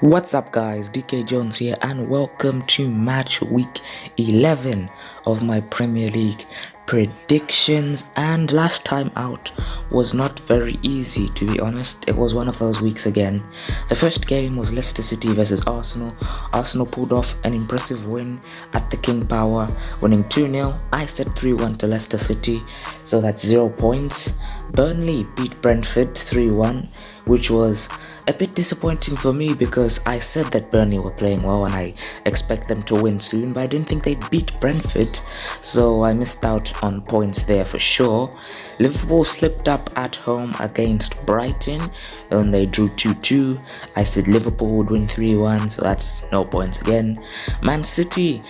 What's up guys, DK Jones here and welcome to match week 11 of my Premier League predictions. And last time out was not very easy, to be honest. It was one of those weeks again. The first game was Leicester City versus Arsenal. Arsenal pulled off an impressive win at the King Power, winning 2-0. I said 3-1 to Leicester City, so that's 0 points. Burnley beat Brentford 3-1, which was a bit disappointing for me because I said that Burnley were playing well and I expect them to win soon, but I didn't think they'd beat Brentford, so I missed out on points there for sure. Liverpool slipped up at home against Brighton and they drew 2-2. I said Liverpool would win 3-1, so that's no points again. Man City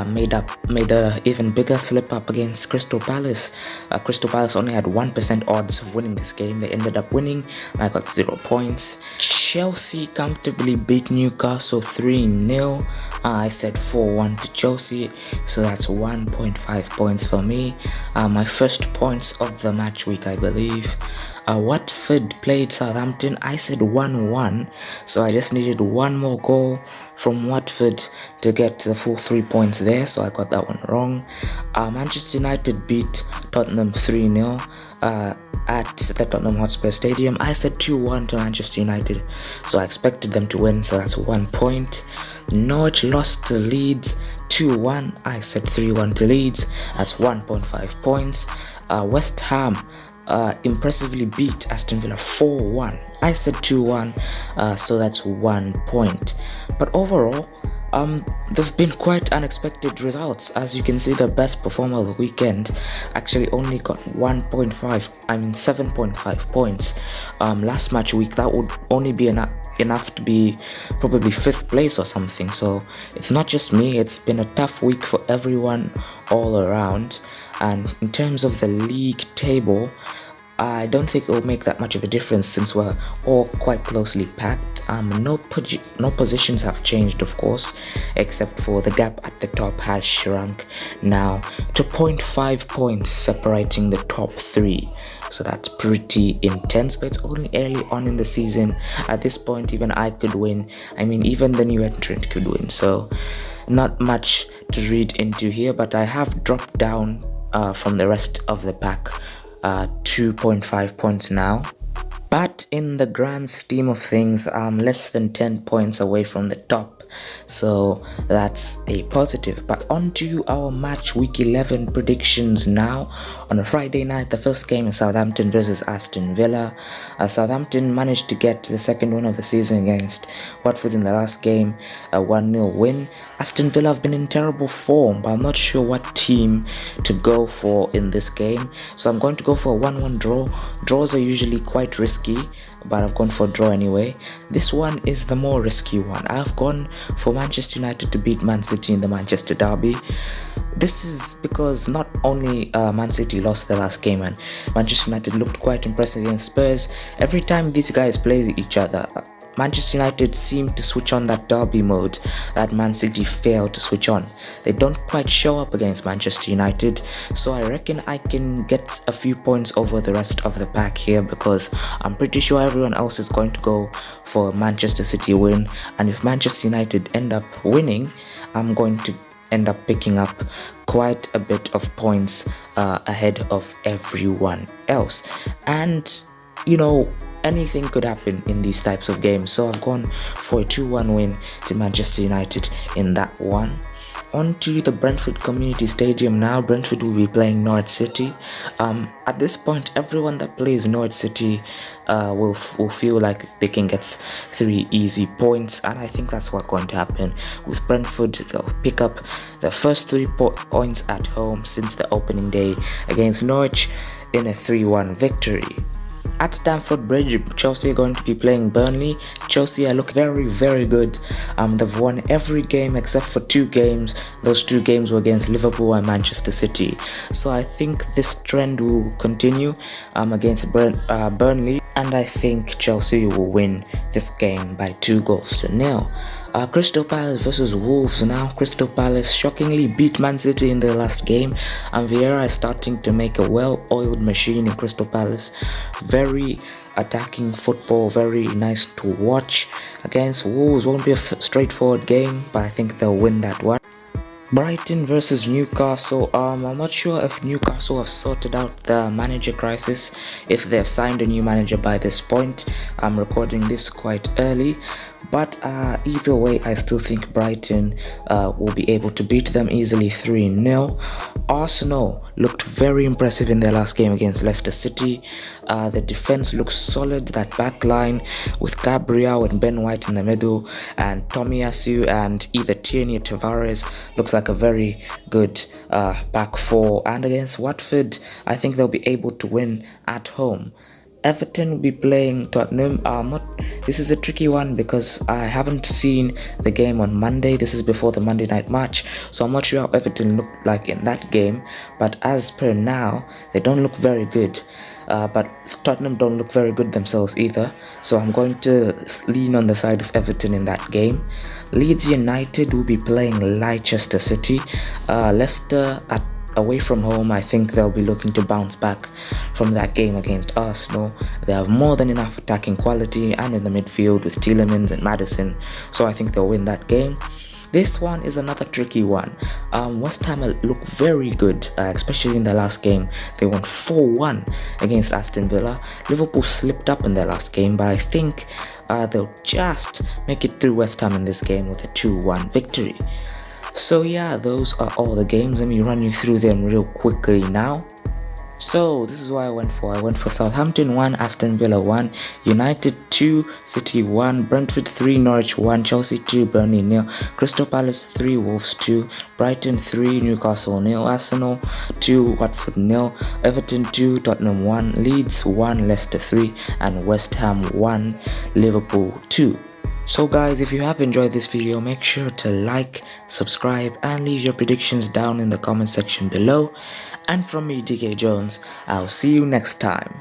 made a even bigger slip up against Crystal Palace. Crystal Palace only had 1% odds of winning this game. They ended up winning and I got 0 points. Chelsea comfortably beat Newcastle 3-0. I said 4-1 to Chelsea, so that's 1.5 points for me. My first points of the match week, I believe. Watford played Southampton. I said 1-1, so I just needed one more goal from Watford to get the full 3 points there, so I got that one wrong. Manchester United beat Tottenham 3-0 at the Tottenham Hotspur Stadium. I said 2-1 to Manchester United, so I expected them to win, so that's 1 point. Norwich lost to Leeds 2-1. I said 3-1 to Leeds, that's 1.5 points. West Ham impressively beat Aston Villa 4-1. I said 2-1, so that's 1 point. But overall, there've been quite unexpected results. As you can see, the best performer of the weekend actually only got 7.5 points. Last match week, that would only be enough to be probably 5th place or something. So it's not just me, it's been a tough week for everyone all around. And in terms of the league table, I don't think it will make that much of a difference since we're all quite closely packed. No positions have changed, of course, except for the gap at the top has shrunk now to 0.5 points separating the top 3. So that's pretty intense, but it's only early on in the season. At this point, even I could win. I mean, even the new entrant could win. So not much to read into here, but I have dropped down from the rest of the pack 2.5 points now. But in the grand scheme of things, I'm less than 10 points away from the top, so that's a positive. But on to our match week 11 predictions now. On a Friday night, the first game is Southampton versus Aston Villa. Southampton managed to get the second win of the season against Watford in the last game, a 1-0 win. Aston Villa have been in terrible form, but I'm not sure what team to go for in this game, so I'm going to go for a 1-1 draw. Draws are usually quite risky, but I've gone for a draw anyway. This one is the more risky one. I've gone for Manchester United to beat Man City in the Manchester Derby. This is because not only Man City lost the last game and Manchester United looked quite impressive against Spurs. Every time these guys play each other, Manchester United seem to switch on that derby mode that Man City failed to switch on. They don't quite show up against Manchester United, so I reckon I can get a few points over the rest of the pack here because I'm pretty sure everyone else is going to go for a Manchester City win, and if Manchester United end up winning, I'm going to end up picking up quite a bit of points ahead of everyone else. And you know, anything could happen in these types of games, so I've gone for a 2-1 win to Manchester United in that one. On to the Brentford Community Stadium now. Brentford will be playing Norwich City. At this point, everyone that plays Norwich City will feel like they can get 3 easy points, and I think that's what's going to happen with Brentford. They'll pick up the first 3 points at home since the opening day against Norwich in a 3-1 victory. At Stamford Bridge, Chelsea are going to be playing Burnley. Chelsea look very, very good. They've won every game except for 2 games. Those 2 games were against Liverpool and Manchester City. So I think this trend will continue against Burnley, and I think Chelsea will win this game by 2-0. Crystal Palace versus Wolves now. Crystal Palace shockingly beat Man City in their last game, and Vieira is starting to make a well-oiled machine in Crystal Palace. Very attacking football, very nice to watch. Against Wolves won't be a straightforward game, but I think they'll win that one. Brighton versus Newcastle. I'm not sure if Newcastle have sorted out the manager crisis, if they've signed a new manager by this point. I'm recording this quite early, but either way, I still think Brighton will be able to beat them easily 3-0. Arsenal looked very impressive in their last game against Leicester City. The defense looks solid, that back line with Gabriel and Ben White in the middle, and Tomiyasu and either Tierney or Tavares looks like a very good back four. And against Watford, I think they'll be able to win at home. Everton will be playing Tottenham. This is a tricky one because I haven't seen the game on Monday. This is before the Monday night match, so I'm not sure how Everton looked like in that game. But as per now, they don't look very good. But Tottenham don't look very good themselves either. So I'm going to lean on the side of Everton in that game. Leeds United will be playing Leicester City. Leicester away from home, I think they'll be looking to bounce back from that game against Arsenal. They have more than enough attacking quality and in the midfield with Tielemans and Maddison, so I think they'll win that game. This one is another tricky one. West Ham look very good, especially in their last game. They won 4-1 against Aston Villa. Liverpool slipped up in their last game, but I think they'll just make it through West Ham in this game with a 2-1 victory. So yeah, those are all the games. Let me run you through them real quickly now. So this is what I went for. I went for Southampton 1, Aston Villa 1, United 2, City 1, Brentford 3, Norwich 1, Chelsea 2, Burnley 0, Crystal Palace 3, Wolves 2, Brighton 3, Newcastle 0, Arsenal 2, Watford 0, Everton 2, Tottenham 1, Leeds 1, Leicester 3, and West Ham 1, Liverpool 2. So guys, if you have enjoyed this video, make sure to like, subscribe, and leave your predictions down in the comment section below. And from me, DK Jones, I'll see you next time.